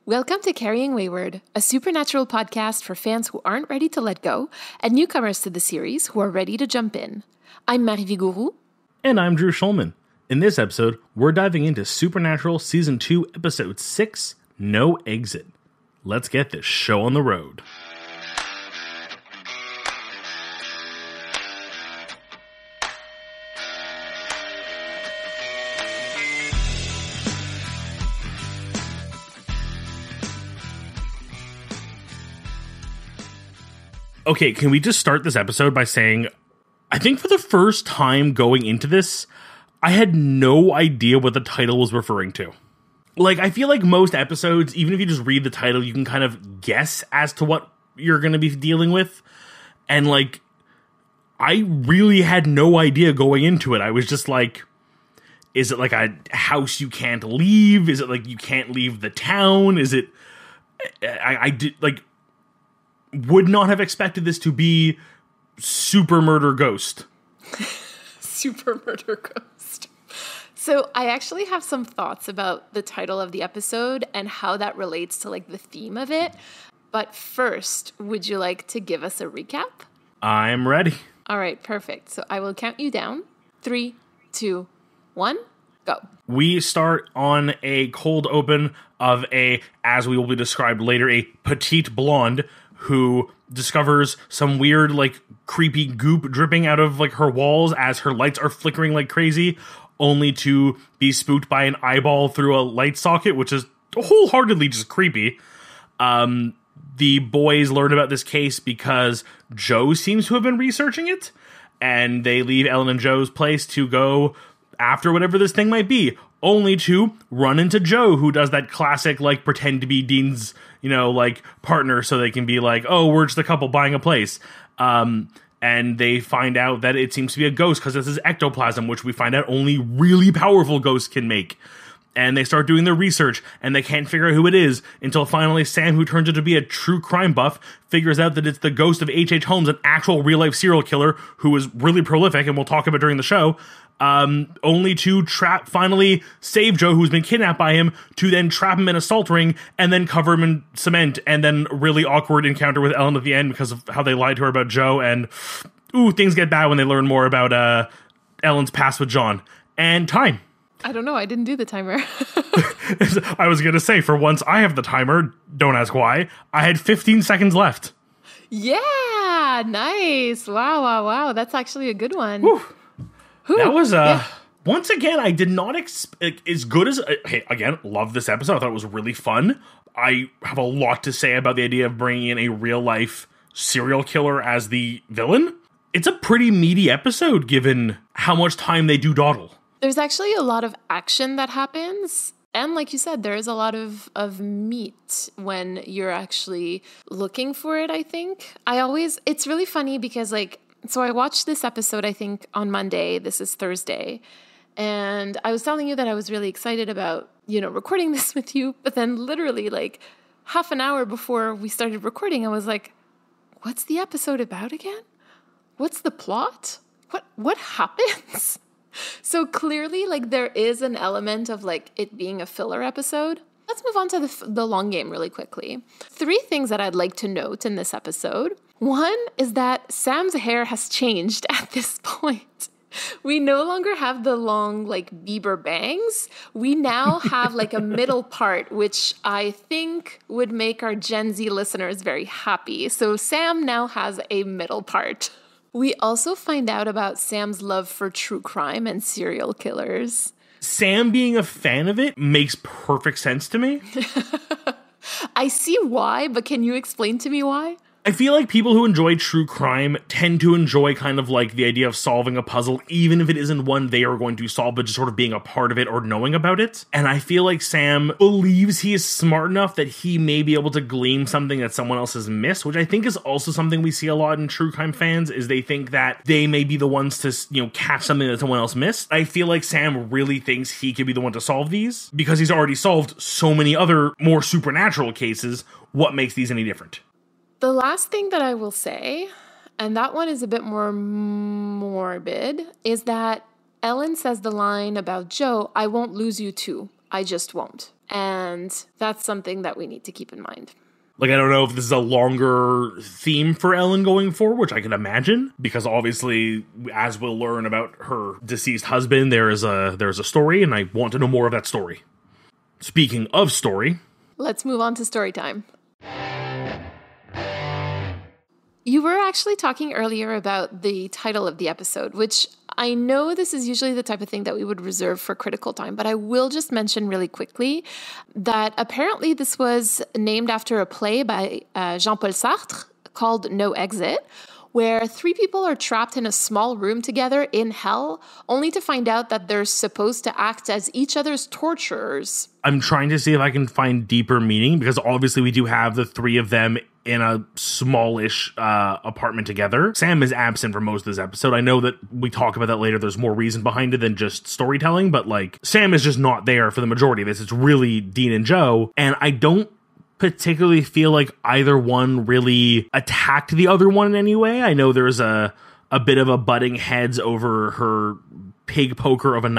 Welcome to Carrying Wayward, a supernatural podcast for fans who aren't ready to let go and newcomers to the series who are ready to jump in. I'm Marie Vigourou. And I'm Drew Schulman. In this episode, we're diving into Supernatural Season 2, Episode 6, No Exit. Let's get this show on the road. Okay, can we just start this episode by saying, I think for the first time going into this, I had no idea what the title was referring to. Like, I feel like most episodes, even if you just read the title, you can kind of guess as to what you're going to be dealing with. And, like, I really had no idea going into it. I was just like, is it like a house you can't leave? Is it like you can't leave the town? Is it... I did, like... would not have expected this to be Super Murder Ghost. Super Murder Ghost. So I actually have some thoughts about the title of the episode and how that relates to like the theme of it. But first, would you like to give us a recap? I'm ready. All right, perfect. So I will count you down. 3, 2, 1, go. We start on a cold open of a, as we will be described later, a petite blonde who discovers some weird, like, creepy goop dripping out of, like, her walls as her lights are flickering like crazy, only to be spooked by an eyeball through a light socket, which is wholeheartedly just creepy. The boys learn about this case because Joe seems to have been researching it, and they leave Ellen and Joe's place to go after whatever this thing might be, only to run into Joe, who does that classic, like, pretend to be Dean's, you know, like, partner so they can be like, oh, we're just a couple buying a place. And they find out that it seems to be a ghost because this is ectoplasm, which we find out only really powerful ghosts can make. And they start doing their research, and they can't figure out who it is until finally Sam, who turns out to be a true crime buff, figures out that it's the ghost of H.H. Holmes, an actual real-life serial killer who is really prolific, and we'll talk about during the show, only to finally save Joe, who's been kidnapped by him, to then trap him in a salt ring, and then cover him in cement, and then really awkward encounter with Ellen at the end because of how they lied to her about Joe, and things get bad when they learn more about Ellen's past with John. And time. I don't know. I didn't do the timer. I was going to say, for once I have the timer, don't ask why. I had 15 seconds left. Yeah, nice. Wow. That's actually a good one. Whew. That was, once again, I did not expect, as good as, hey, again, love this episode. I thought it was really fun. I have a lot to say about the idea of bringing in a real-life serial killer as the villain. It's a pretty meaty episode, given how much time they do dawdle. There's actually a lot of action that happens. And like you said, there is a lot of meat when you're actually looking for it, I think. It's really funny because so I watched this episode, I think, on Monday. This is Thursday. And I was telling you that I was really excited about, recording this with you. But then literally half an hour before we started recording, I was like, what's the episode about again? What's the plot? What happens? So clearly, there is an element of, it being a filler episode. Let's move on to the long game really quickly. 3 things that I'd like to note in this episode. One is that Sam's hair has changed at this point. We no longer have the long, Bieber bangs. We now have, a middle part, which I think would make our Gen Z listeners very happy. So Sam now has a middle part. We also find out about Sam's love for true crime and serial killers. Sam being a fan of it makes perfect sense to me. I see why, but can you explain to me why? I feel like people who enjoy true crime tend to enjoy kind of the idea of solving a puzzle, even if it isn't one they are going to solve, but just sort of being a part of it or knowing about it. And I feel like Sam believes he is smart enough that he may be able to glean something that someone else has missed, which I think is also something we see a lot in true crime fans, is they think that they may be the ones to, catch something that someone else missed. I feel like Sam really thinks he could be the one to solve these because he's already solved so many other more supernatural cases. What makes these any different? The last thing that I will say, and that one is a bit more morbid, is that Ellen says the line about Joe, I won't lose you too. I just won't. And that's something that we need to keep in mind. Like, I don't know if this is a longer theme for Ellen going forward, which I can imagine, because obviously, as we'll learn about her deceased husband, there's a story, and I want to know more of that story. Speaking of story, let's move on to story time. You were actually talking earlier about the title of the episode, which I know this is usually the type of thing that we would reserve for critical time, but I will just mention really quickly that apparently this was named after a play by Jean-Paul Sartre called No Exit, where three people are trapped in a small room together in hell, only to find out that they're supposed to act as each other's torturers. I'm trying to see if I can find deeper meaning, because obviously we do have the three of them in a smallish apartment together. Sam is absent for most of this episode. I know that we talk about that later. There's more reason behind it than just storytelling, but like Sam is just not there for the majority of this. It's really Dean and Joe, and I don't particularly feel like either one really attacked the other one in any way. I know there's a bit of a butting heads over her pig sticker of a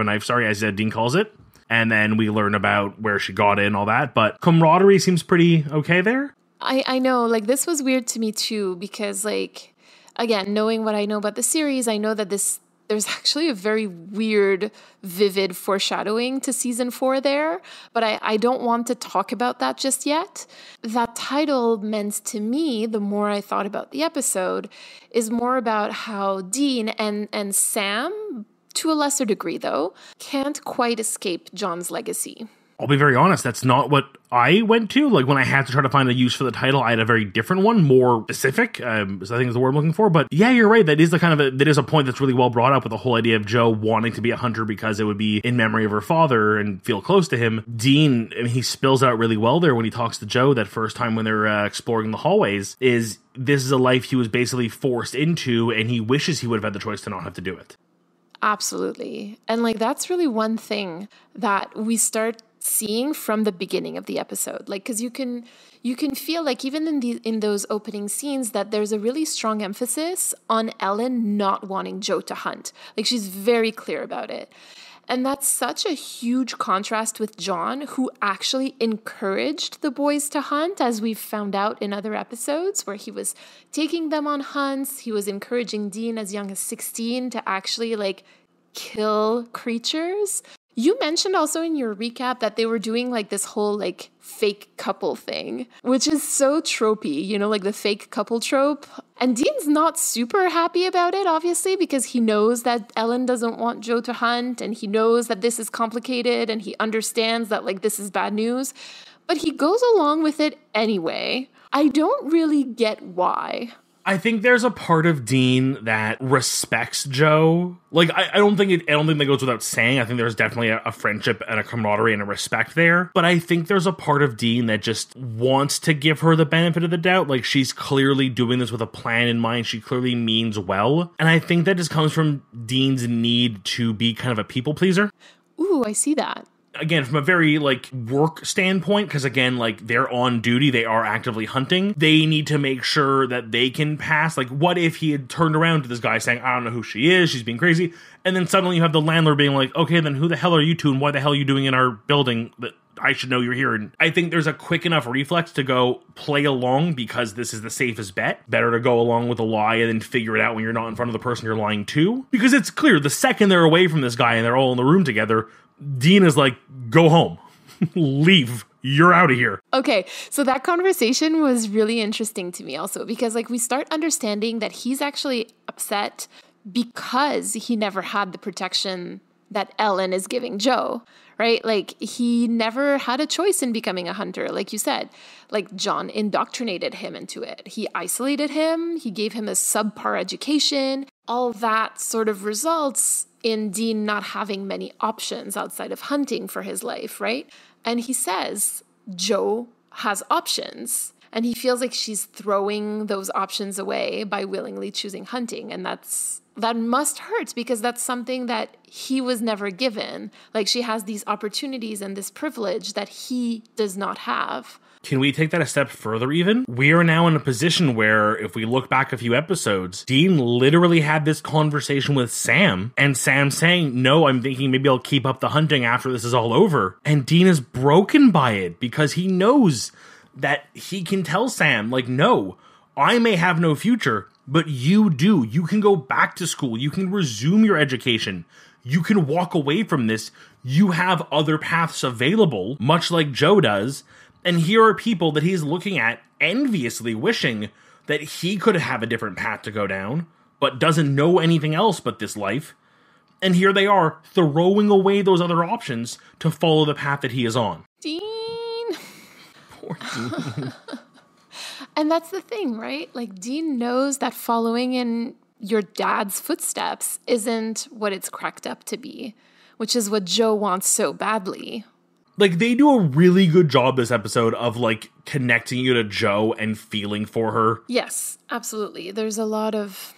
knife, sorry, as Dean calls it. And then we learn about where she got it and all that. But camaraderie seems pretty okay there. I know, like, this was weird to me too, because, like, again, knowing what I know about the series, I know that there's actually a very weird, vivid foreshadowing to season 4 there, but I don't want to talk about that just yet. That title meant to me, the more I thought about the episode, is more about how Dean and Sam, to a lesser degree though, can't quite escape John's legacy. I'll be very honest, that's not what I went to. Like, when I had to try to find a use for the title, I had a very different one, more specific, so I think is the word I'm looking for. But yeah, you're right. That is that is a point that's really well brought up, with the whole idea of Joe wanting to be a hunter because it would be in memory of her father and feel close to him. Dean, I mean, he spills out really well there when he talks to Joe that first time when they're exploring the hallways, is this is a life he was basically forced into, and he wishes he would have had the choice to not have to do it. Absolutely. And like, that's really one thing that we start seeing from the beginning of the episode. Like, because you can feel like even in those opening scenes that there's a really strong emphasis on Ellen not wanting Joe to hunt. Like, she's very clear about it. And that's such a huge contrast with John, who actually encouraged the boys to hunt, as we've found out in other episodes, where he was taking them on hunts. He was encouraging Dean as young as 16 to actually, like, kill creatures. You mentioned also in your recap that they were doing like this whole like fake couple thing, which is so tropey, you know, like the fake couple trope. And Dean's not super happy about it, obviously, because he knows that Ellen doesn't want Joe to hunt, and he knows that this is complicated, and he understands that like this is bad news, but he goes along with it anyway. I don't really get why. I think there's a part of Dean that respects Joe. Like, I don't think that goes without saying. I think there's definitely a friendship and a camaraderie and a respect there. But I think there's a part of Dean that just wants to give her the benefit of the doubt. Like, she's clearly doing this with a plan in mind. She clearly means well. And I think that just comes from Dean's need to be kind of a people pleaser. Ooh, I see that. Again, from a very, like, work standpoint, because, again, like, they're on duty, they are actively hunting, they need to make sure that they can pass. Like, what if he had turned around to this guy saying, I don't know who she is, she's being crazy, and then suddenly you have the landlord being like, okay, then who the hell are you two, and why the hell are you doing in our building that I should know you're here? And I think there's a quick enough reflex to go play along, because this is the safest bet. Better to go along with a lie and then figure it out when you're not in front of the person you're lying to. Because it's clear, the second they're away from this guy and they're all in the room together, Dean is like, go home. Leave. You're out of here. Okay, so that conversation was really interesting to me also, because like we start understanding that he's actually upset because he never had the protection that Ellen is giving Joe, right? Like, he never had a choice in becoming a hunter, like you said. Like, John indoctrinated him into it. He isolated him. He gave him a subpar education. All that sort of results in Dean not having many options outside of hunting for his life, right? And he says, Joe has options. And he feels like she's throwing those options away by willingly choosing hunting. And that must hurt because that's something that he was never given. Like, she has these opportunities and this privilege that he does not have. Can we take that a step further even? We are now in a position where, if we look back a few episodes, Dean literally had this conversation with Sam, and Sam saying, no, I'm thinking maybe I'll keep up the hunting after this is all over. And Dean is broken by it because he knows that he can tell Sam, like, no, I may have no future, but you do. You can go back to school. You can resume your education. You can walk away from this. You have other paths available, much like Joe does. And here are people that he's looking at enviously wishing that he could have a different path to go down, but doesn't know anything else but this life. And here they are, throwing away those other options to follow the path that he is on. Dean. Poor Dean. And that's the thing, right? Like, Dean knows that following in your dad's footsteps isn't what it's cracked up to be, which is what Joe wants so badly. Like, they do a really good job this episode of, like, connecting you to Joe and feeling for her. Yes, absolutely. There's a lot of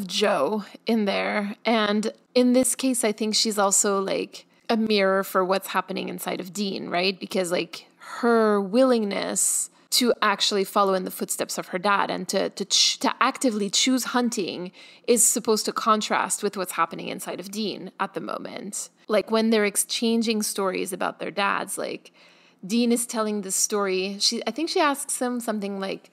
Joe in there. And in this case, I think she's also, like, a mirror for what's happening inside of Dean, right? Because, like, her willingness to actually follow in the footsteps of her dad and to actively choose hunting is supposed to contrast with what's happening inside of Dean at the moment. Like, when they're exchanging stories about their dads, like, Dean is telling this story. I think she asks him something like,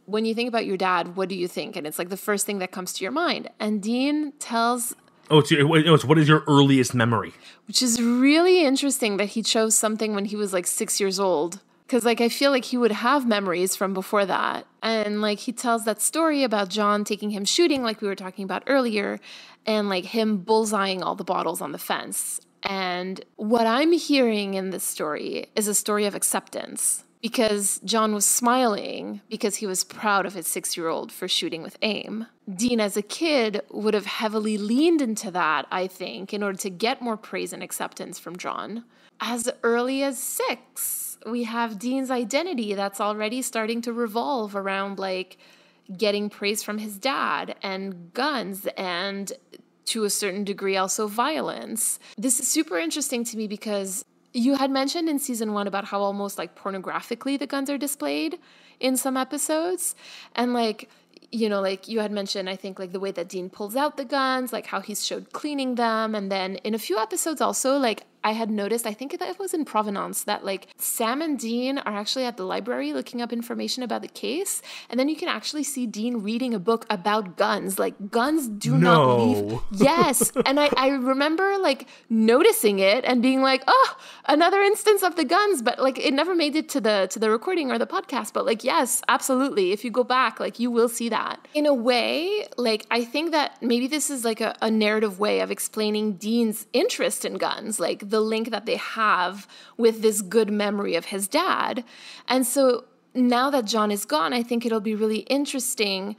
when you think about your dad, what do you think? And it's like the first thing that comes to your mind. And Dean tells... it's what is your earliest memory? Which is really interesting that he chose something when he was like 6 years old. Because, like, I feel like he would have memories from before that. And, like, he tells that story about John taking him shooting, like we were talking about earlier, and, like, him bullseyeing all the bottles on the fence. And what I'm hearing in this story is a story of acceptance. Because John was smiling because he was proud of his 6-year-old for shooting with aim. Dean, as a kid, would have heavily leaned into that, I think, in order to get more praise and acceptance from John. As early as 6, we have Dean's identity that's already starting to revolve around, like, getting praise from his dad and guns and, to a certain degree, also violence. This is super interesting to me because you had mentioned in season 1 about how almost, like, pornographically the guns are displayed in some episodes. And, like, you know, like you had mentioned, I think, like, the way that Dean pulls out the guns, like how he's showed cleaning them. And then in a few episodes also, like, I had noticed, I think it was in Provenance, that, like, Sam and Dean are actually at the library looking up information about the case. And then you can actually see Dean reading a book about guns. Like, guns do not leave. Yes. And I remember, like, noticing it and being like, oh, another instance of the guns. But, like, it never made it to the recording or the podcast. But, like, yes, absolutely. If you go back, like, you will see that. In a way, like, I think that maybe this is, like, a narrative way of explaining Dean's interest in guns. Like, the link that they have with this good memory of his dad. And so now that John is gone, I think it'll be really interesting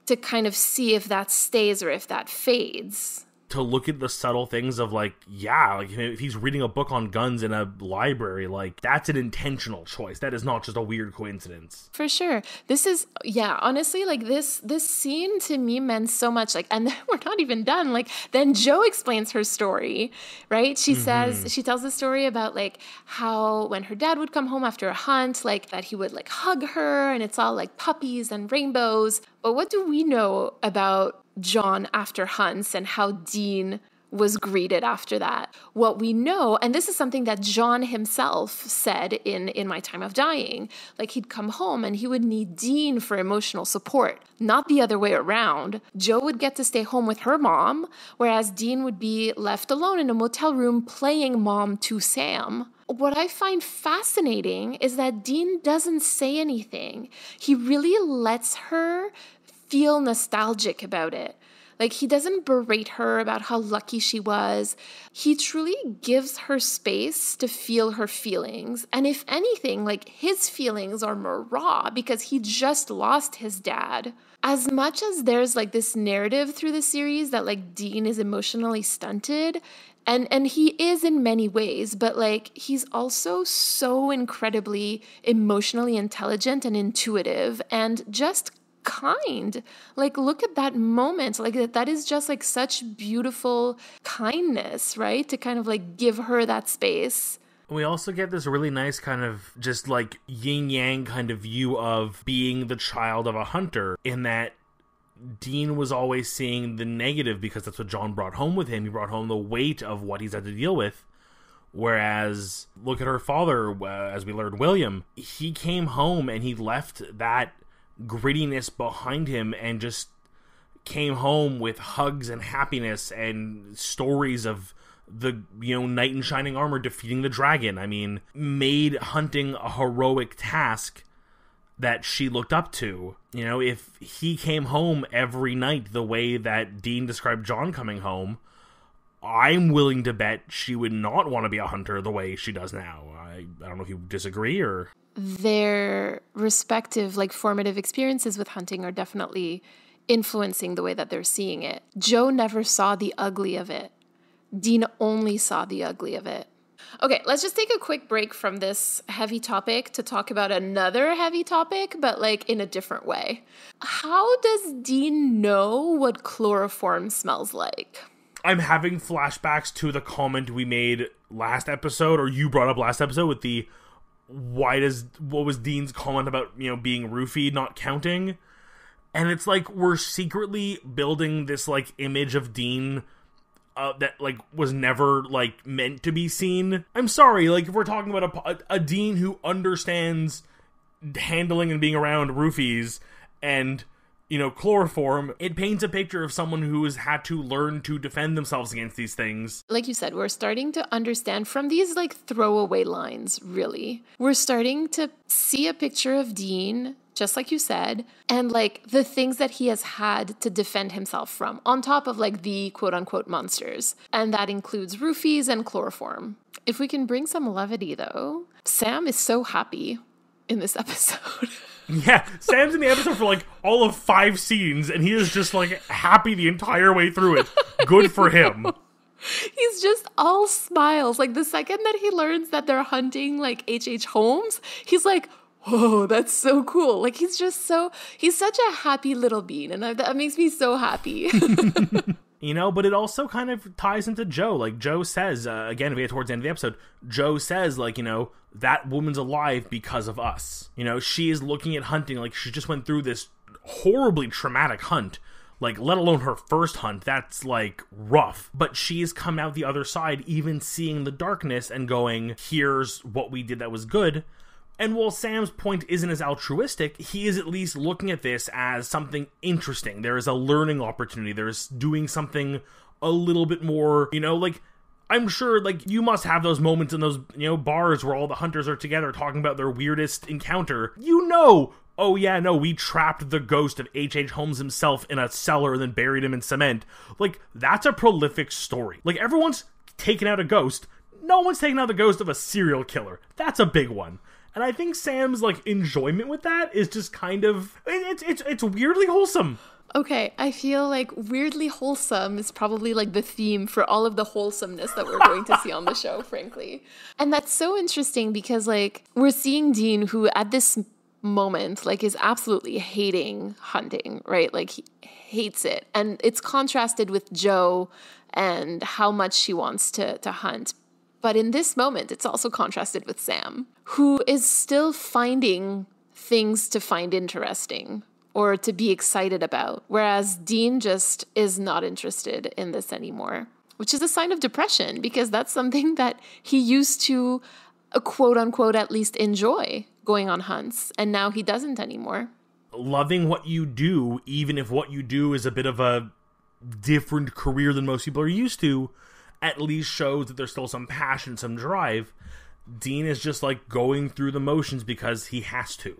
to kind of see if that stays or if that fades. To look at the subtle things of, like, yeah, like, if he's reading a book on guns in a library, like, that's an intentional choice. That is not just a weird coincidence. For sure. This is, yeah, honestly, like, this scene to me meant so much. Like, and we're not even done. Like, then Joe explains her story, right? She says, she tells the story about, like, how when her dad would come home after a hunt, like, that he would, like, hug her and it's all, like, puppies and rainbows. But what do we know about John after hunts and how Dean was greeted after that? What we know, and this is something that John himself said in My Time of Dying, like, he'd come home and he would need Dean for emotional support, not the other way around. Joe would get to stay home with her mom, whereas Dean would be left alone in a motel room playing mom to Sam. What I find fascinating is that Dean doesn't say anything. He really lets her feel nostalgic about it. Like, he doesn't berate her about how lucky she was. He truly gives her space to feel her feelings. And if anything, like, his feelings are more raw because he just lost his dad. As much as there's, like, this narrative through the series that, like, Dean is emotionally stunted, And he is in many ways, but like he's also so incredibly emotionally intelligent and intuitive and just kind. Like look at that moment. Like that is just like such beautiful kindness, right? To kind of like give her that space. We also get this really nice kind of just like yin yang kind of view of being the child of a hunter, in that Dean was always seeing the negative because that's what John brought home with him. He brought home the weight of what he's had to deal with. Whereas, look at her father, as we learned, William. He came home and he left that grittiness behind him and just came home with hugs and happiness and stories of the, knight in shining armor defeating the dragon. I mean, made hunting a heroic task that she looked up to. If he came home every night the way that Dean described John coming home, I'm willing to bet she would not want to be a hunter the way she does now. I don't know if you disagree or... Their respective like formative experiences with hunting are definitely influencing the way that they're seeing it. Joe never saw the ugly of it. Dean only saw the ugly of it. Okay, let's just take a quick break from this heavy topic to talk about another heavy topic, but like in a different way. How does Dean know what chloroform smells like? I'm having flashbacks to the comment we made last episode, or you brought up last episode with the what was Dean's comment about, being roofied, not counting? And it's like we're secretly building this like image of Dean that like was never like meant to be seen. I'm sorry, like if we're talking about a Dean who understands handling and being around roofies and chloroform, it paints a picture of someone who has had to learn to defend themselves against these things. Like you said, we're starting to understand from these like throwaway lines, really. We're starting to see a picture of Dean, just like you said, and like the things that he has had to defend himself from, on top of like the quote unquote monsters. And that includes roofies and chloroform. If we can bring some levity though, Sam is so happy in this episode. Yeah, Sam's in the episode for like all of 5 scenes, and he is just like happy the entire way through it. Good for him. He's just all smiles. Like the second that he learns that they're hunting like H.H. Holmes, he's like, whoa, that's so cool. Like he's such a happy little bean, and that makes me so happy. But it also kind of ties into Joe. Like Joe says, again, if we get towards the end of the episode, Joe says, like, that woman's alive because of us. She is looking at hunting like she just went through this horribly traumatic hunt. Like, let alone her first hunt, that's, like, rough. But she's come out the other side, even seeing the darkness and going, here's what we did that was good. And while Sam's point isn't as altruistic, he is at least looking at this as something interesting. There is a learning opportunity. There's doing something a little bit more, like, I'm sure, like, you must have those moments in those, bars where all the hunters are together talking about their weirdest encounter. Oh yeah, no, we trapped the ghost of H.H. Holmes himself in a cellar and then buried him in cement. Like, that's a prolific story. Like, everyone's taken out a ghost. No one's taken out the ghost of a serial killer. That's a big one. And I think Sam's, like, enjoyment with that is just kind of... It's weirdly wholesome. Okay, I feel like weirdly wholesome is probably, like, the theme for all of the wholesomeness that we're going to see on the show, frankly. And that's so interesting because, like, we're seeing Dean, who at this moment, like, is absolutely hating hunting, right? Like, he hates it. And it's contrasted with Joe and how much she wants to hunt. But in this moment, it's also contrasted with Sam, who is still finding things to find interesting or to be excited about, whereas Dean just is not interested in this anymore, which is a sign of depression because that's something that he used to, quote unquote, at least enjoy, going on hunts, and now he doesn't anymore. Loving what you do, even if what you do is a bit of a different career than most people are used to, at least shows that there's still some passion, some drive. Dean is just like going through the motions because he has to.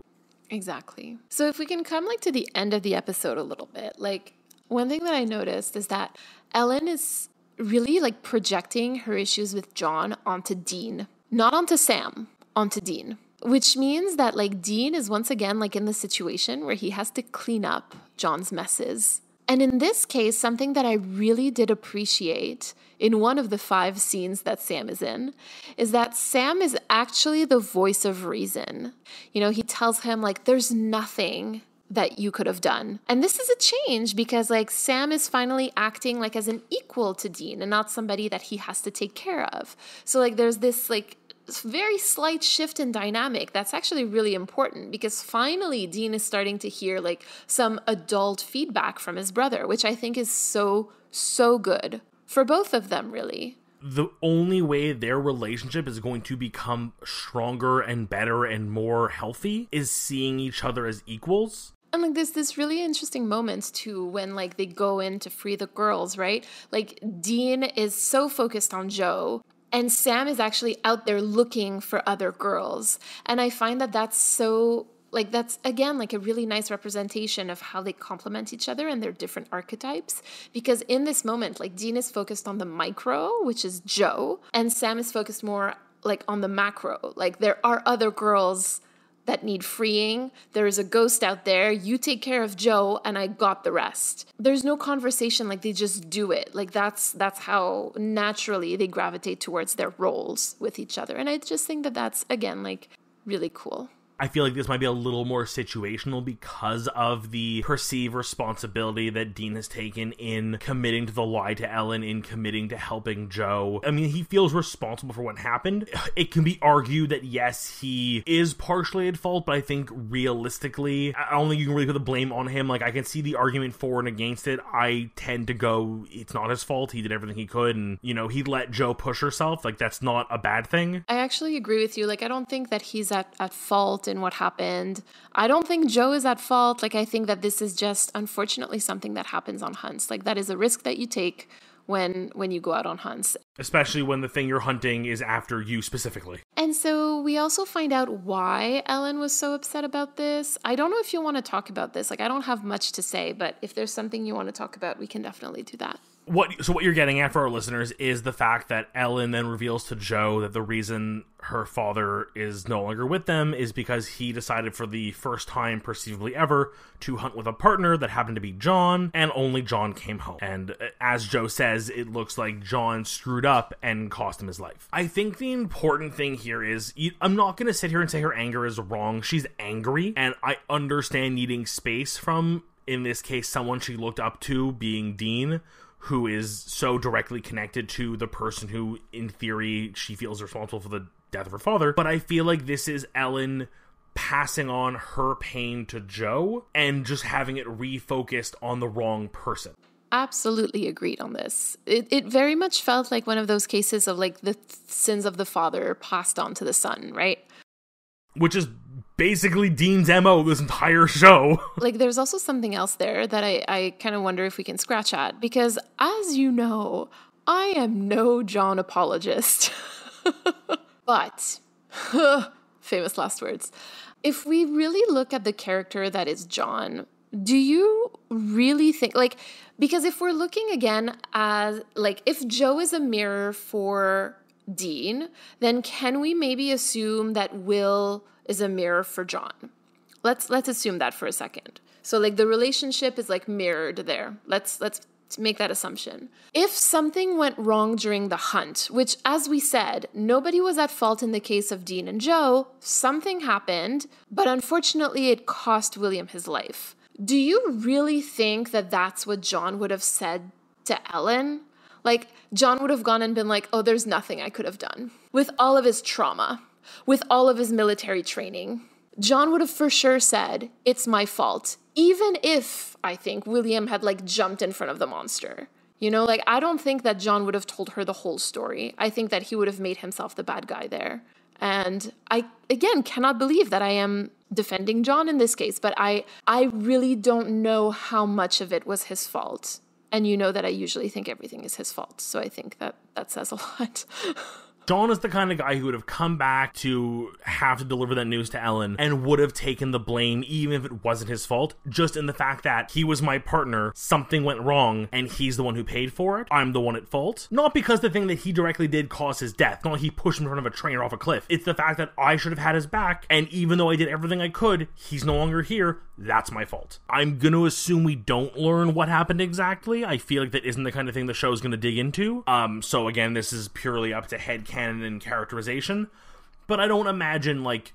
Exactly. So if we can come like to the end of the episode a little bit, like one thing that I noticed is that Ellen is really like projecting her issues with John onto Dean, not onto Sam, onto Dean, which means that like Dean is once again like in the situation where he has to clean up John's messes. And in this case, something that I really did appreciate in one of the 5 scenes that Sam is in is that Sam is actually the voice of reason. You know, he tells him, like, there's nothing that you could have done. And this is a change because, like, Sam is finally acting like as an equal to Dean and not somebody that he has to take care of. So, like, there's this, like, very slight shift in dynamic that's actually really important because finally Dean is starting to hear, like, some adult feedback from his brother, which I think is so good for both of them, really. The only way their relationship is going to become stronger and better and more healthy is seeing each other as equals. And, like, there's this really interesting moment, too, when, like, they go in to free the girls, right? Like, Dean is so focused on Joe, and Sam is actually out there looking for other girls. And I find that that's so, like, that's, again, like, a really nice representation of how they complement each other and their different archetypes. Because in this moment, like, Dean is focused on the micro, which is Joe, and Sam is focused more, like, on the macro. Like, there are other girls that need freeing. There is a ghost out there. You take care of Joe and I got the rest. There's no conversation, like, they just do it. Like, that's how naturally they gravitate towards their roles with each other. And I just think that that's, again, like, really cool. I feel like this might be a little more situational because of the perceived responsibility that Dean has taken in committing to the lie to Ellen, in committing to helping Joe. I mean, he feels responsible for what happened. It can be argued that, yes, he is partially at fault, but I think realistically, I don't think you can really put the blame on him. Like, I can see the argument for and against it. I tend to go, it's not his fault. He did everything he could, and, you know, he let Joe push herself. Like, that's not a bad thing. I actually agree with you. Like, I don't think that he's at fault in what happened. I don't think Joe is at fault. Like, I think that this is just, unfortunately, something that happens on hunts. Like, that is a risk that you take when you go out on hunts. Especially when the thing you're hunting is after you specifically. And so we also find out why Ellen was so upset about this. I don't know if you want to talk about this. Like, I don't have much to say, but if there's something you want to talk about, we can definitely do that. So what you're getting at for our listeners is the fact that Ellen then reveals to Joe that the reason her father is no longer with them is because he decided for the first time perceivably ever to hunt with a partner that happened to be John, and only John came home. And as Joe says, it looks like John screwed up and cost him his life. I think the important thing here is, I'm not going to sit here and say her anger is wrong. She's angry, and I understand needing space from, in this case, someone she looked up to being Dean, who is so directly connected to the person who, in theory, she feels responsible for the death of her father. But I feel like this is Ellen passing on her pain to Joe and just having it refocused on the wrong person. Absolutely agreed on this. It very much felt like one of those cases of, like, the sins of the father passed on to the son, right? Which is basically Dean's MO this entire show. Like, there's also something else there that I kind of wonder if we can scratch at, because as you know, I am no John apologist. But, famous last words, if we really look at the character that is John, do you really think, like, because if we're looking again as, like, if Joe is a mirror for Dean, then can we maybe assume that Will is a mirror for John? Let's assume that for a second. So, like, the relationship is, like, mirrored there. Let's make that assumption. If something went wrong during the hunt, which, as we said, nobody was at fault in the case of Dean and Joe, something happened, but unfortunately it cost William his life. Do you really think that that's what John would have said to Ellen? Like, John would have gone and been like, oh, there's nothing I could have done. With all of his trauma, with all of his military training, John would have for sure said, it's my fault. Even if, I think, William had, like, jumped in front of the monster. You know, like, I don't think that John would have told her the whole story. I think that he would have made himself the bad guy there. And I, again, cannot believe that I am defending John in this case, but I really don't know how much of it was his fault. And you know that I usually think everything is his fault. So I think that says a lot. John is the kind of guy who would have come back to have to deliver that news to Ellen and would have taken the blame even if it wasn't his fault, just in the fact that he was my partner, something went wrong, and he's the one who paid for it. I'm the one at fault. Not because the thing that he directly did caused his death, not like he pushed him in front of a train or off a cliff. It's the fact that I should have had his back, and even though I did everything I could, he's no longer here. That's my fault. I'm gonna assume we don't learn what happened exactly. I feel like that isn't the kind of thing the show's gonna dig into. So again, this is purely up to headcanon and characterization. But I don't imagine, like,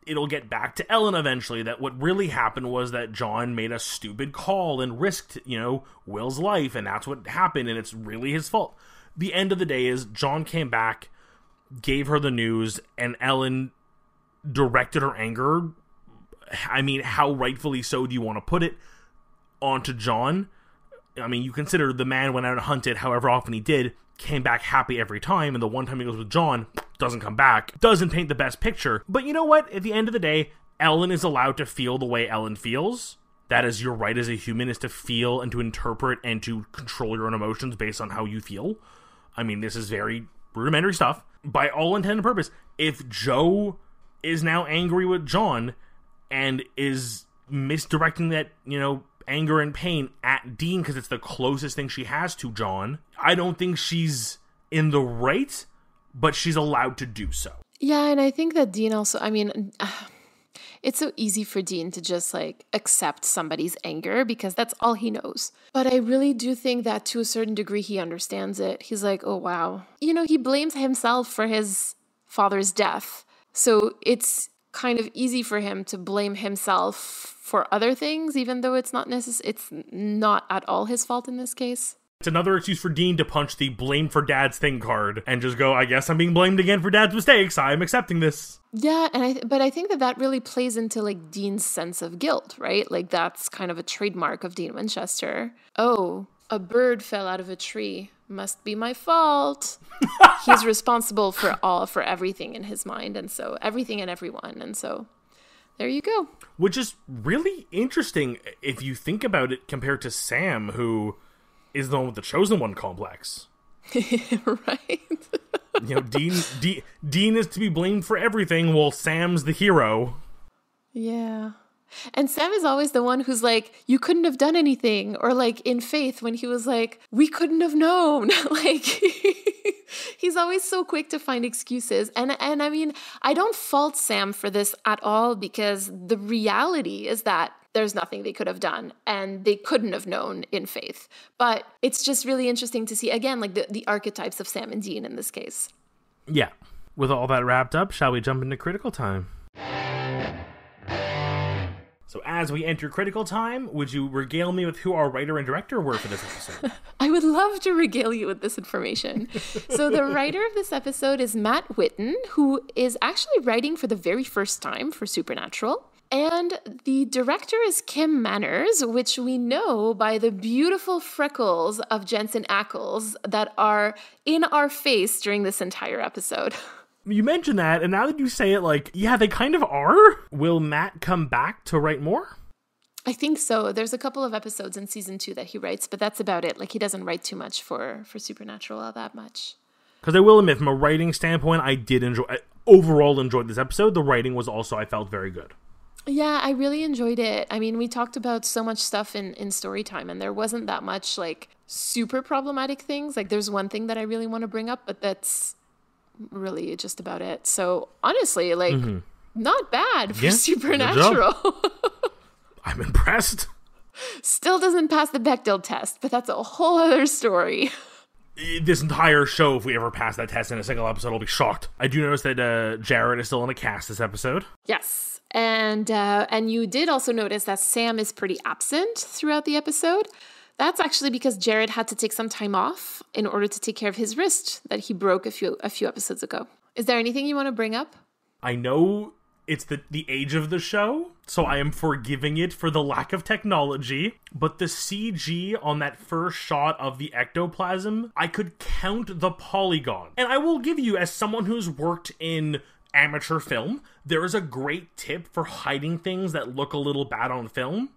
it'll get back to Ellen eventually that what really happened was that John made a stupid call and risked, Will's life, and that's what happened, and it's really his fault. The end of the day is John came back, gave her the news, and Ellen directed her anger, I mean, how rightfully so do you want to put it, onto John. I mean, you consider the man went out and hunted however often he did, came back happy every time, and the one time he goes with John, doesn't come back, doesn't paint the best picture. But you know what? At the end of the day, Ellen is allowed to feel the way Ellen feels. That is your right as a human, is to feel and to interpret and to control your own emotions based on how you feel. I mean, this is very rudimentary stuff. By all intent and purpose, if Joe is now angry with John and is misdirecting that, anger and pain at Dean because it's the closest thing she has to John, I don't think she's in the right, but she's allowed to do so. Yeah, and I think that Dean also, it's so easy for Dean to just accept somebody's anger because that's all he knows. But I really do think that to a certain degree he understands it. He's like, oh wow. He blames himself for his father's death. So it's kind of easy for him to blame himself for other things, even though it's not it's not at all his fault in this case. It's another excuse for Dean to punch the blame for dad's thing card and just go, I guess I'm being blamed again for dad's mistakes. I'm accepting this. Yeah, but I think that really plays into Dean's sense of guilt, right? That's kind of a trademark of Dean Winchester. Oh, a bird fell out of a tree. Must be my fault. He's responsible for everything in his mind, and so everything and everyone, and so there you go. Which is really interesting if you think about it compared to Sam, who is the one with the chosen one complex. Right. Dean is to be blamed for everything while Sam's the hero. Yeah. And Sam is always the one who's you couldn't have done anything. Or in Faith when he was we couldn't have known. He's always so quick to find excuses. And I mean, I don't fault Sam for this at all because the reality is that there's nothing they could have done and they couldn't have known in Faith. But it's just really interesting to see, again, the archetypes of Sam and Dean in this case. Yeah. With all that wrapped up, shall we jump into critical time? So as we enter critical time, would you regale me with who our writer and director were for this episode? I would love to regale you with this information. So the writer of this episode is Matt Whitten, who is actually writing for the very first time for Supernatural. And the director is Kim Manners, which we know by the beautiful freckles of Jensen Ackles that are in our face during this entire episode. You mentioned that, and now that you say it, yeah, they kind of are. Will Matt come back to write more? I think so. There's a couple of episodes in season 2 that he writes, but that's about it. He doesn't write too much for Supernatural all that much. Because I will admit, from a writing standpoint, I overall enjoyed this episode. The writing was also, I felt, very good. Yeah, I really enjoyed it. I mean, we talked about so much stuff in story time, and there wasn't that much, super problematic things. There's one thing that I really want to bring up, but that's really just about it. So honestly, not bad for Supernatural. I'm impressed. Still doesn't pass the Bechdel test, but that's a whole other story. This entire show, if we ever pass that test in a single episode, I'll be shocked. I do notice that Jared is still in a cast this episode. Yes. And you did also notice that Sam is pretty absent throughout the episode. That's actually because Jared had to take some time off in order to take care of his wrist that he broke a few episodes ago. Is there anything you want to bring up? I know it's the age of the show, so I am forgiving it for the lack of technology, but the CG on that first shot of the ectoplasm, I could count the polygon. And I will give you, as someone who's worked in amateur film, there is a great tip for hiding things that look a little bad on film.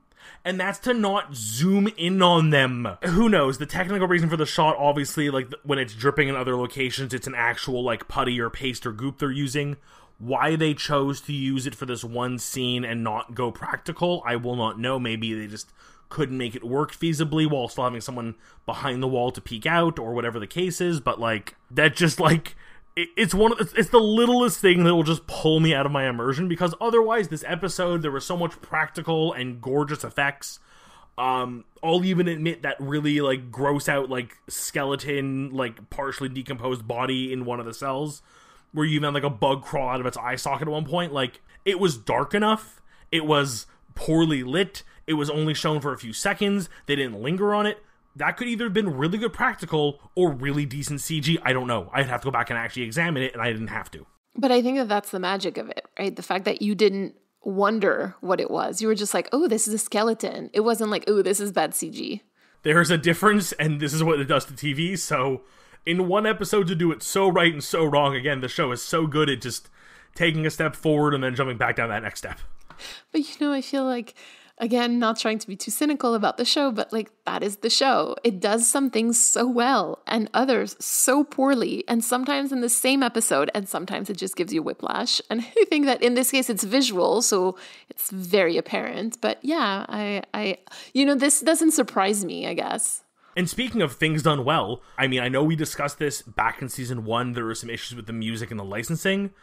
And that's to not zoom in on them. Who knows? The technical reason for the shot, obviously, like, when it's dripping in other locations, it's an actual, like, putty or paste or goop they're using. Why they chose to use it for this one scene and not go practical, I will not know. Maybe they just couldn't make it work feasibly while still having someone behind the wall to peek out, or whatever the case is, but, like, that just, like... It's the littlest thing that will just pull me out of my immersion, because otherwise this episode, there was so much practical and gorgeous effects. I'll even admit that really, like, gross out, like, skeleton, like, partially decomposed body in one of the cells, where you even had, like, a bug crawl out of its eye socket at one point. Like, it was dark enough, it was poorly lit, it was only shown for a few seconds, they didn't linger on it. That could either have been really good practical or really decent CG. I don't know. I'd have to go back and actually examine it, and I didn't have to. But I think that that's the magic of it, right? The fact that you didn't wonder what it was. You were just like, oh, this is a skeleton. It wasn't like, oh, this is bad CG. There's a difference, and this is what it does to TV. So in one episode to do it so right and so wrong, again, the show is so good at just taking a step forward and then jumping back down that next step. But, I feel like... Again, not trying to be too cynical about the show, but like that is the show. It does some things so well and others so poorly, and sometimes in the same episode, and sometimes it just gives you whiplash. And I think that in this case it's visual, so it's very apparent. But yeah, I this doesn't surprise me, I guess. And speaking of things done well, I mean, I know we discussed this back in season 1. There were some issues with the music and the licensing.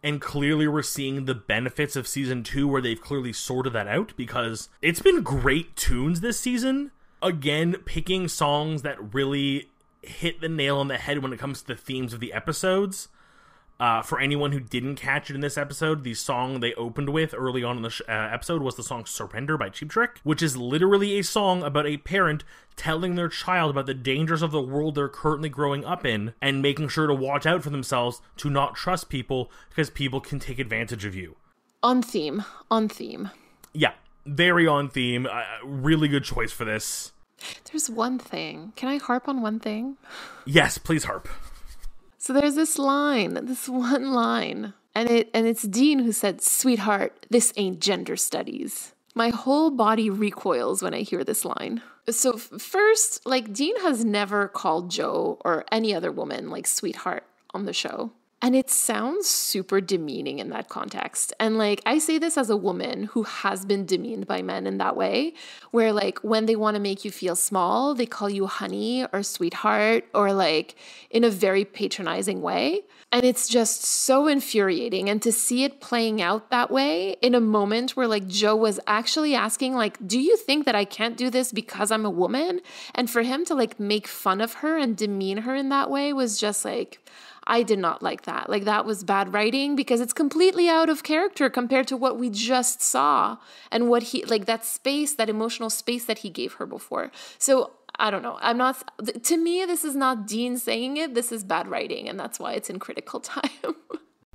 And clearly we're seeing the benefits of season 2 where they've clearly sorted that out, because it's been great tunes this season. Again, picking songs that really hit the nail on the head when it comes to the themes of the episodes. For anyone who didn't catch it in this episode, the song they opened with early on in the episode was the song Surrender by Cheap Trick, which is literally a song about a parent telling their child about the dangers of the world they're currently growing up in, and making sure to watch out for themselves, to not trust people, because people can take advantage of you. On theme. Yeah, very on theme. Really good choice for this. There's one thing. Can I harp on one thing? Yes, please harp. So there's this one line, and it's Dean who said, "Sweetheart, this ain't gender studies." My whole body recoils when I hear this line. So first, like, Dean has never called Jo or any other woman like sweetheart on the show. And it sounds super demeaning in that context. And like, I say this as a woman who has been demeaned by men in that way, where like when they want to make you feel small, they call you honey or sweetheart, or like in a very patronizing way. And it's just so infuriating. And to see it playing out that way in a moment where like Jo was actually asking, like, do you think that I can't do this because I'm a woman? And for him to like make fun of her and demean her in that way was just like, I did not like that. Like, that was bad writing, because it's completely out of character compared to what we just saw and what he, like, that space, that emotional space that he gave her before. So I don't know. To me, this is not Dean saying it. This is bad writing, and that's why it's in critical time.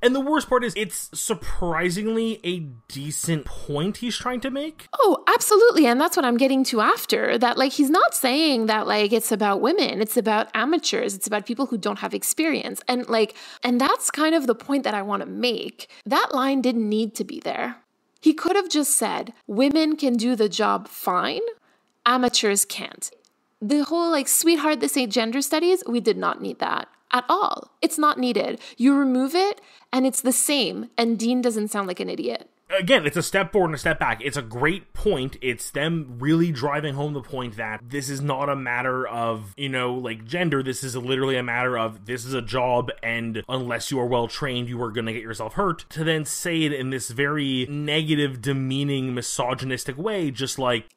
And the worst part is it's surprisingly a decent point he's trying to make. Oh, absolutely. And that's what I'm getting to after. That, like, he's not saying that, like, it's about women. It's about amateurs. It's about people who don't have experience. And, like, and that's kind of the point that I want to make. That line didn't need to be there. He could have just said, women can do the job fine, amateurs can't. The whole, like, sweetheart, this ain't gender studies, we did not need that at all. It's not needed. You remove it, and it's the same, and Dean doesn't sound like an idiot. Again, it's a step forward and a step back. It's a great point. It's them really driving home the point that this is not a matter of, like, gender. This is literally a matter of, this is a job, and unless you are well trained, you are going to get yourself hurt. To then say it in this very negative, demeaning, misogynistic way, just like...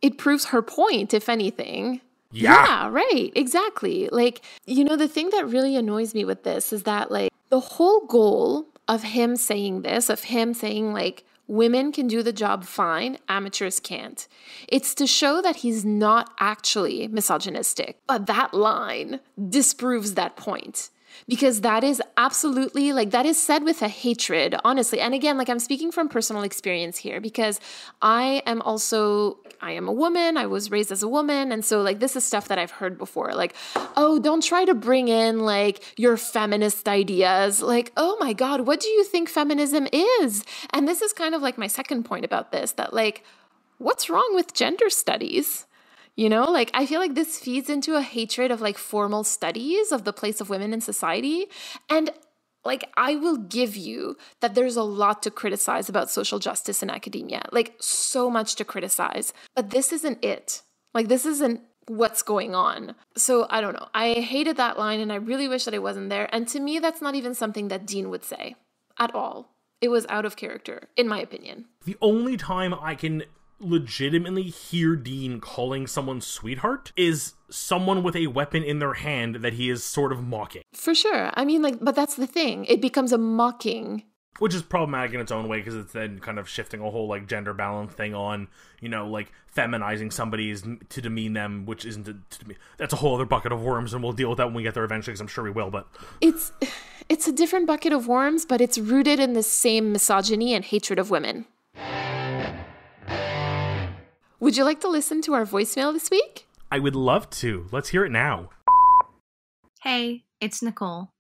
It proves her point, if anything. Yeah, right. Exactly. Like, the thing that really annoys me with this is that, like, the whole goal of him saying this, of him saying, like, women can do the job fine, amateurs can't. It's to show that he's not actually misogynistic. But that line disproves that point. Because that is absolutely, like, that is said with a hatred, honestly. And again, like, I'm speaking from personal experience here, because I am a woman. I was raised as a woman. And so, like, this is stuff that I've heard before. Like, oh, don't try to bring in, like, your feminist ideas. Like, oh my God, what do you think feminism is? And this is kind of like my second point about this, that, like, what's wrong with gender studies? You know, like, I feel like this feeds into a hatred of like formal studies of the place of women in society. And like, I will give you that there's a lot to criticize about social justice in academia, like so much to criticize, but this isn't it. Like, this isn't what's going on. So I don't know. I hated that line and I really wish that it wasn't there. And to me, that's not even something that Dean would say at all. It was out of character, in my opinion. The only time I can legitimately hear Dean calling someone sweetheart is someone with a weapon in their hand that he is sort of mocking. For sure. I mean, like, but that's the thing. It becomes a mocking. Which is problematic in its own way, because it's then kind of shifting a whole, like, gender balance thing on, you know, like, feminizing somebody is to demean them, which isn't to demean. That's a whole other bucket of worms, and we'll deal with that when we get there eventually, because I'm sure we will, but... It's a different bucket of worms, but it's rooted in the same misogyny and hatred of women. Would you like to listen to our voicemail this week? I would love to. Let's hear it now. Hey, it's Nicole.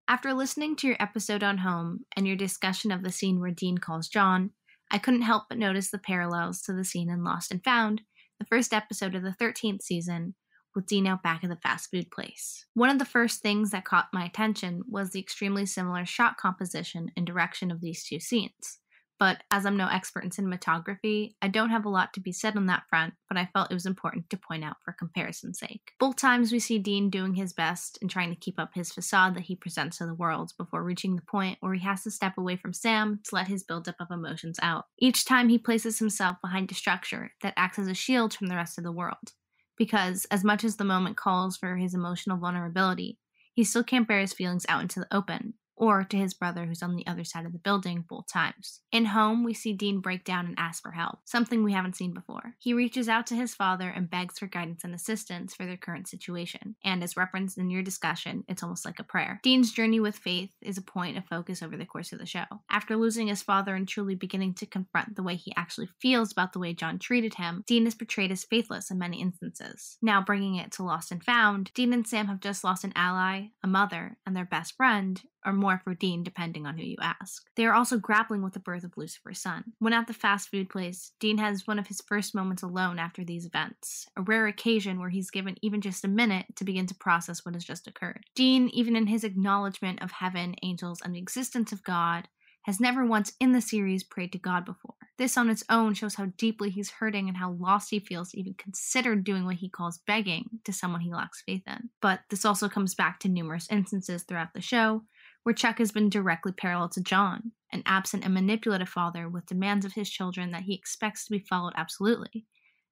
After listening to your episode on Home and your discussion of the scene where Dean calls John, I couldn't help but notice the parallels to the scene in Lost and Found, the first episode of the 13th season, with Dean out back at the fast food place. One of the first things that caught my attention was the extremely similar shot composition and direction of these two scenes. But as I'm no expert in cinematography, I don't have a lot to be said on that front, but I felt it was important to point out for comparison's sake. Both times we see Dean doing his best and trying to keep up his facade that he presents to the world before reaching the point where he has to step away from Sam to let his buildup of emotions out. Each time he places himself behind a structure that acts as a shield from the rest of the world. Because, as much as the moment calls for his emotional vulnerability, he still can't bear his feelings out into the open, or to his brother who's on the other side of the building both times. In Home, we see Dean break down and ask for help, something we haven't seen before. He reaches out to his father and begs for guidance and assistance for their current situation, and as referenced in your discussion, it's almost like a prayer. Dean's journey with faith is a point of focus over the course of the show. After losing his father and truly beginning to confront the way he actually feels about the way John treated him, Dean is portrayed as faithless in many instances. Now bringing it to Lost and Found, Dean and Sam have just lost an ally, a mother, and their best friend, or more for Dean depending on who you ask. They are also grappling with the birth of Lucifer's son. When at the fast food place, Dean has one of his first moments alone after these events, a rare occasion where he's given even just a minute to begin to process what has just occurred. Dean, even in his acknowledgement of heaven, angels, and the existence of God, has never once in the series prayed to God before. This on its own shows how deeply he's hurting and how lost he feels to even consider doing what he calls begging to someone he lacks faith in. But this also comes back to numerous instances throughout the show, where Chuck has been directly parallel to John, an absent and manipulative father with demands of his children that he expects to be followed absolutely.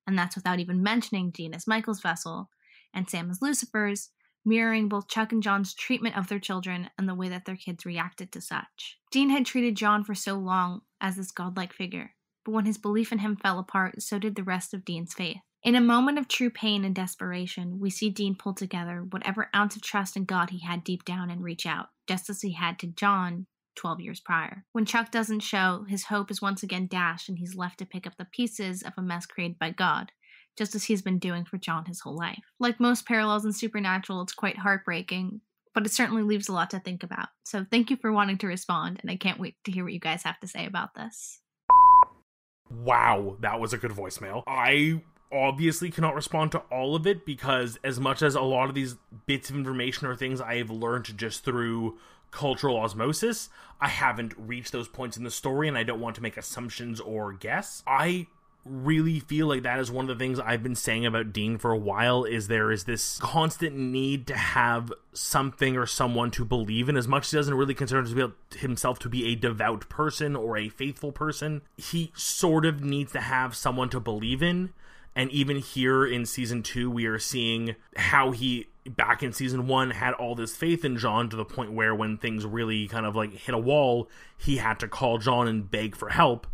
And that's without even mentioning Dean as Michael's vessel, and Sam as Lucifer's, mirroring both Chuck and John's treatment of their children and the way that their kids reacted to such. Dean had treated John for so long as this godlike figure, but when his belief in him fell apart, so did the rest of Dean's faith. In a moment of true pain and desperation, we see Dean pull together whatever ounce of trust in God he had deep down and reach out, just as he had to John 12 years prior. When Chuck doesn't show, his hope is once again dashed and he's left to pick up the pieces of a mess created by God, just as he's been doing for John his whole life. Like most parallels in Supernatural, it's quite heartbreaking, but it certainly leaves a lot to think about. So thank you for wanting to respond, and I can't wait to hear what you guys have to say about this. Wow, that was a good voicemail. I obviously cannot respond to all of it, because as much as a lot of these bits of information are things I have learned just through cultural osmosis, I haven't reached those points in the story, and I don't want to make assumptions or guess. I really feel like that is one of the things I've been saying about Dean for a while, is there is this constant need to have something or someone to believe in. As much as he doesn't really consider himself to be a devout person or a faithful person, he sort of needs to have someone to believe in. And even here in season 2, we are seeing how he, back in season 1, had all this faith in John to the point where when things really kind of like hit a wall, he had to call John and beg for help.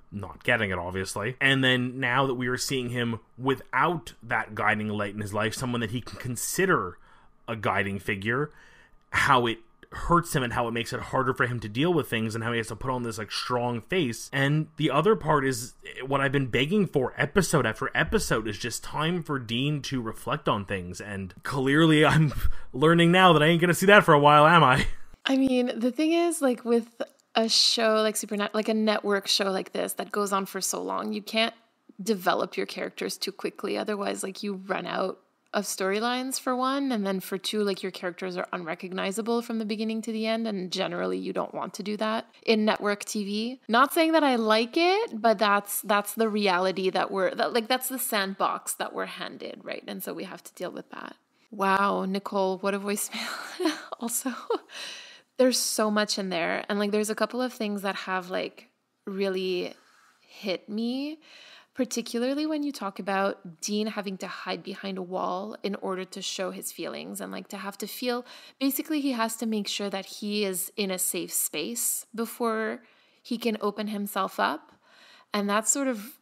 Not getting it, obviously. And then now that we are seeing him without that guiding light in his life, someone that he can consider a guiding figure, how it hurts him and how it makes it harder for him to deal with things and how he has to put on this like strong face. And the other part is what I've been begging for episode after episode, is just time for Dean to reflect on things. And clearly I'm learning now that I ain't gonna see that for a while, am I? I mean, the thing is, like, with a show like Supernatural, like a network show like this that goes on for so long, you can't develop your characters too quickly. Otherwise, like, you run out of storylines, for one, and then for two, like, your characters are unrecognizable from the beginning to the end, and generally you don't want to do that in network TV. Not saying that I like it, but that's the reality that's the sandbox that we're handed, right? And so we have to deal with that. Wow, Nicole, what a voicemail. Also, there's so much in there, and like there's a couple of things that have like really hit me. Particularly when you talk about Dean having to hide behind a wall in order to show his feelings, and like to have to feel, basically he has to make sure that he is in a safe space before he can open himself up. And that's sort of,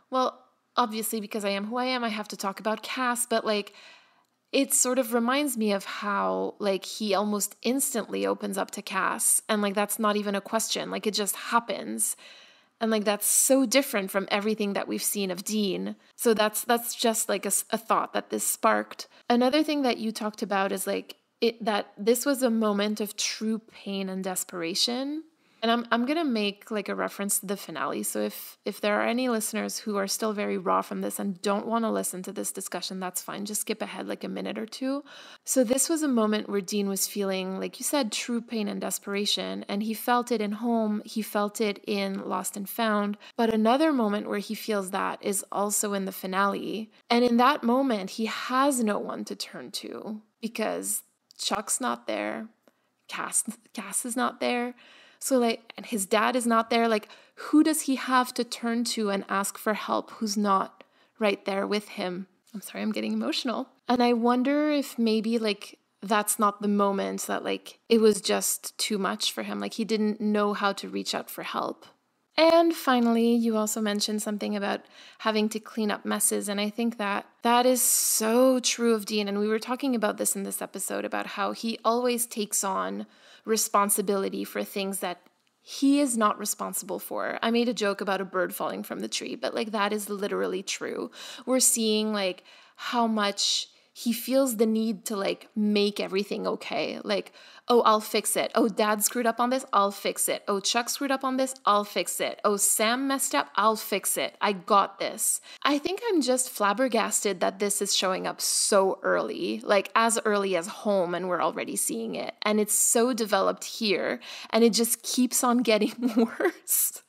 well, obviously because I am who I am, I have to talk about Cass, but like it sort of reminds me of how like he almost instantly opens up to Cass, and like that's not even a question, like it just happens. And like that's so different from everything that we've seen of Dean. So that's just like a thought that this sparked. Another thing that you talked about is like that this was a moment of true pain and desperation. And I'm going to make like a reference to the finale. So if there are any listeners who are still very raw from this and don't want to listen to this discussion, that's fine. Just skip ahead like a minute or two. So this was a moment where Dean was feeling, like you said, true pain and desperation. And he felt it in Home. He felt it in Lost and Found. But another moment where he feels that is also in the finale. And in that moment, he has no one to turn to because Chuck's not there. Cass is not there. So like, and his dad is not there. Like, who does he have to turn to and ask for help who's not right there with him? I'm sorry, I'm getting emotional. And I wonder if maybe like that's not the moment that like it was just too much for him. Like he didn't know how to reach out for help. And finally, you also mentioned something about having to clean up messes. And I think that is so true of Dean. And we were talking about this in this episode about how he always takes on responsibility for things that he is not responsible for. I made a joke about a bird falling from the tree, but like that is literally true. We're seeing like how much he feels the need to like make everything okay. Like, oh, I'll fix it. Oh, Dad screwed up on this. I'll fix it. Oh, Chuck screwed up on this. I'll fix it. Oh, Sam messed up. I'll fix it. I got this. I think I'm just flabbergasted that this is showing up so early, like as early as Home, and we're already seeing it. And it's so developed here, and it just keeps on getting worse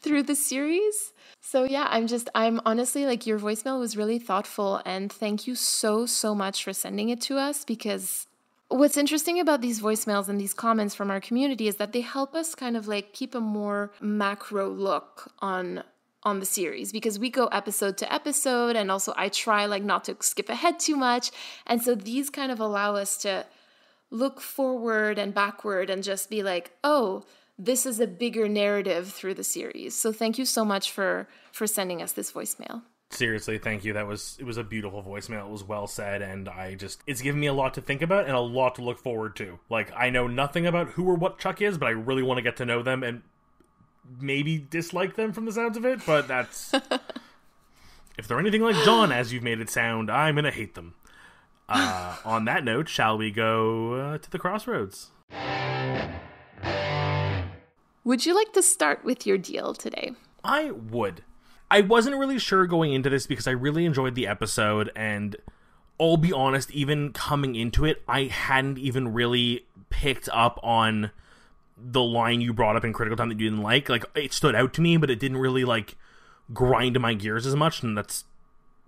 through the series. So yeah, I'm honestly like, your voicemail was really thoughtful, and thank you so much for sending it to us, because what's interesting about these voicemails and these comments from our community is that they help us kind of like keep a more macro look on the series, because we go episode to episode, and also I try like not to skip ahead too much. And so these kind of allow us to look forward and backward and just be like, oh, this is a bigger narrative through the series. So thank you so much for sending us this voicemail. Seriously, thank you. It was a beautiful voicemail. It was well said, and it's given me a lot to think about and a lot to look forward to. Like, I know nothing about who or what Chuck is, but I really want to get to know them and maybe dislike them from the sounds of it, but that's... if they're anything like John, as you've made it sound, I'm gonna hate them. On that note, shall we go to the crossroads? Would you like to start with your deal today? I would. I wasn't really sure going into this because I really enjoyed the episode, and I'll be honest, even coming into it, I hadn't even really picked up on the line you brought up in Critical Time that you didn't like. Like, it stood out to me, but it didn't really, like, grind my gears as much, and that's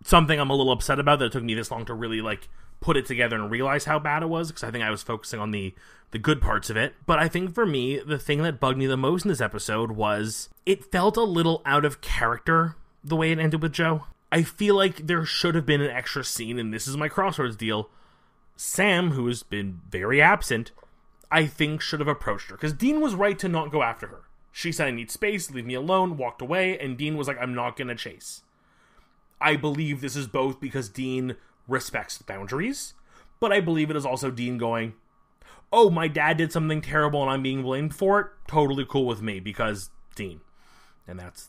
something I'm a little upset about, that it took me this long to really, like, put it together and realize how bad it was, because I think I was focusing on the good parts of it. But I think for me, the thing that bugged me the most in this episode was it felt a little out of character the way it ended with Joe. I feel like there should have been an extra scene, and this is my crossroads deal. Sam, who has been very absent, I think should have approached her, because Dean was right to not go after her. She said, I need space, leave me alone, walked away, and Dean was like, I'm not gonna chase. I believe this is both because Dean respects boundaries, but I believe it is also Dean going, oh, my dad did something terrible and I'm being blamed for it, totally cool with me, because Dean. And that's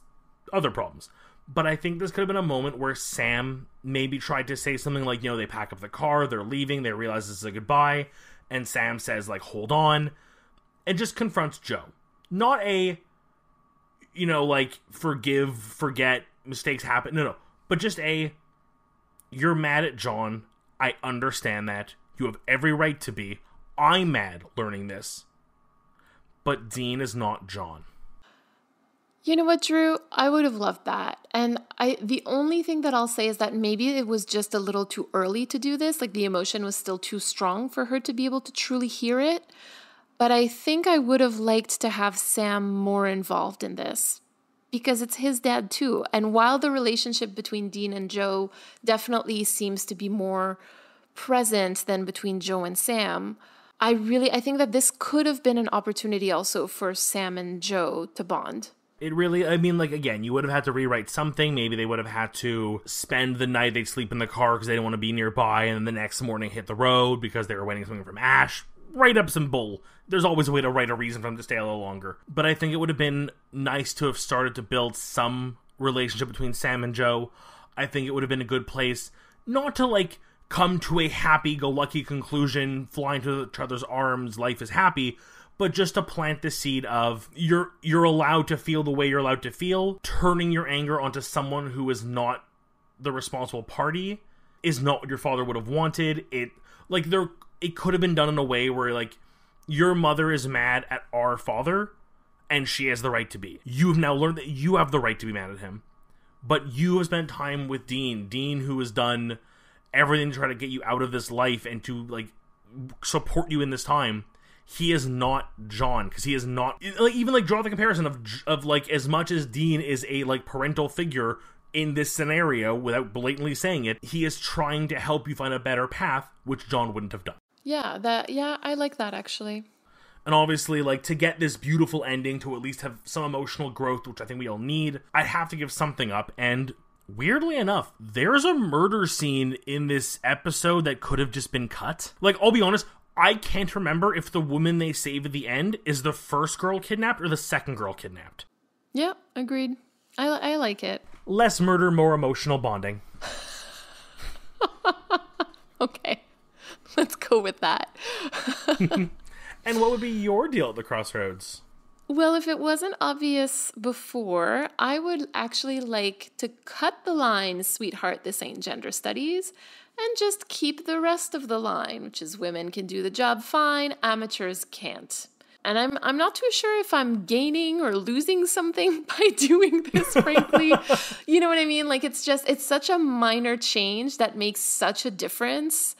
other problems. But I think this could have been a moment where Sam maybe tried to say something like, they pack up the car, they're leaving, they realize this is a goodbye, and Sam says, like, hold on, and just confronts Joe. Not a, like, forgive, forget, mistakes happen. No. But just you're mad at John. I understand that. You have every right to be. I'm mad learning this. But Dean is not John. You know what, Drew? I would have loved that. And the only thing that I'll say is that maybe it was just a little too early to do this. Like the emotion was still too strong for her to be able to truly hear it. But I think I would have liked to have Sam more involved in this because it's his dad too. And while the relationship between Dean and Joe definitely seems to be more present than between Joe and Sam, I think that this could have been an opportunity also for Sam and Joe to bond. It really, I mean, like, again, you would have had to rewrite something. Maybe they would have had to spend the night, they'd sleep in the car because they didn't want to be nearby, and then the next morning hit the road because they were waiting something from Ash. Write up some bull. There's always a way to write a reason for them to stay a little longer. But I think it would have been nice to have started to build some relationship between Sam and Joe. I think it would have been a good place, not to, like, come to a happy-go-lucky conclusion, fly into each other's arms, life is happy, but just to plant the seed of you're allowed to feel the way you're allowed to feel. Turning your anger onto someone who is not the responsible party is not what your father would have wanted. It could have been done in a way where, like, your mother is mad at our father, and she has the right to be. You've now learned that you have the right to be mad at him. But you have spent time with Dean who has done everything to try to get you out of this life and to, like, support you in this time. He is not John, because he is not, like, even, like, draw the comparison of like, as much as Dean is a, like, parental figure in this scenario, without blatantly saying it, he is trying to help you find a better path, which John wouldn't have done. Yeah, I like that, actually. And obviously, like, to get this beautiful ending, to at least have some emotional growth, which I think we all need, I'd have to give something up, and weirdly enough, there's a murder scene in this episode that could have just been cut. Like, I'll be honest, I can't remember if the woman they save at the end is the first girl kidnapped or the second girl kidnapped. Yeah, agreed. I like it. Less murder, more emotional bonding. Okay, let's go with that. And what would be your deal at the crossroads? Well, if it wasn't obvious before, I would actually like to cut the line, sweetheart, this ain't gender studies, and just keep the rest of the line, which is women can do the job fine, amateurs can't. And I'm not too sure if I'm gaining or losing something by doing this, frankly. You know what I mean? Like, it's such a minor change that makes such a difference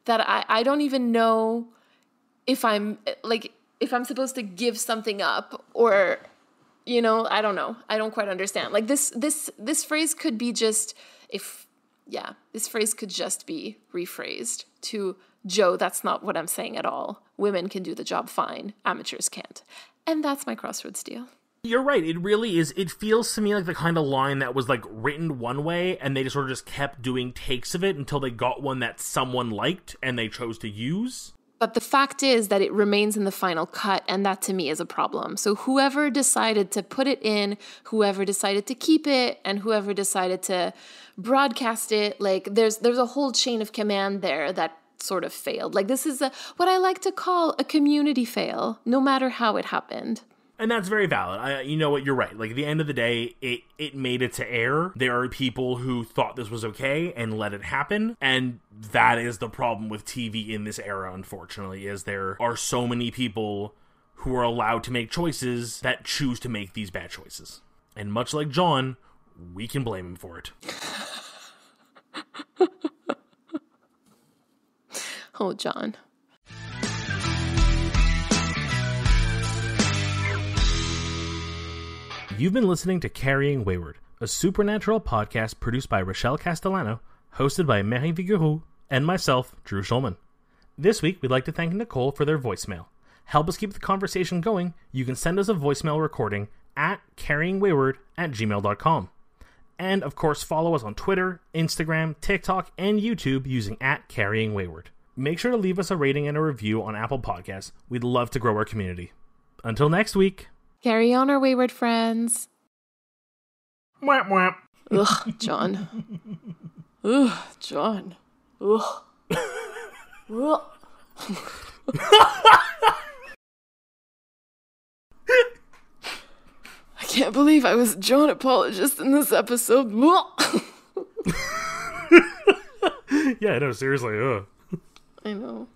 that I don't even know if I'm supposed to give something up or, you know, I don't know. I don't quite understand. Like, this phrase could be just, this phrase could just be rephrased to, Joe, that's not what I'm saying at all. Women can do the job fine. Amateurs can't. And that's my crossroads deal. You're right. It really is. It feels to me like the kind of line that was, like, written one way and they just sort of just kept doing takes of it until they got one that someone liked and they chose to use. But the fact is that it remains in the final cut, and that to me is a problem. So whoever decided to put it in, whoever decided to keep it, and whoever decided to broadcast it, like, there's a whole chain of command there that sort of failed. Like, this is what I like to call a community fail, no matter how it happened. And that's very valid. You know what? You're right. Like, at the end of the day, it made it to air. There are people who thought this was okay and let it happen. And that is the problem with TV in this era, unfortunately, is there are so many people who are allowed to make choices that choose to make these bad choices. And much like John, we can blame him for it. Oh, John. You've been listening to Carrying Wayward, a supernatural podcast produced by Rochelle Castellano, hosted by Marie Vigouroux, and myself, Drew Schulman. This week, we'd like to thank Nicole for their voicemail. Help us keep the conversation going. You can send us a voicemail recording at carryingwayward@gmail.com. And, of course, follow us on Twitter, Instagram, TikTok, and YouTube using @carryingwayward. Make sure to leave us a rating and a review on Apple Podcasts. We'd love to grow our community. Until next week. Carry on, our wayward friends. Mwah, mwah. Ugh, John. Ugh, John. Ugh. Ugh. I can't can't believe I was a John apologist in this episode. Yeah, no, seriously. I know.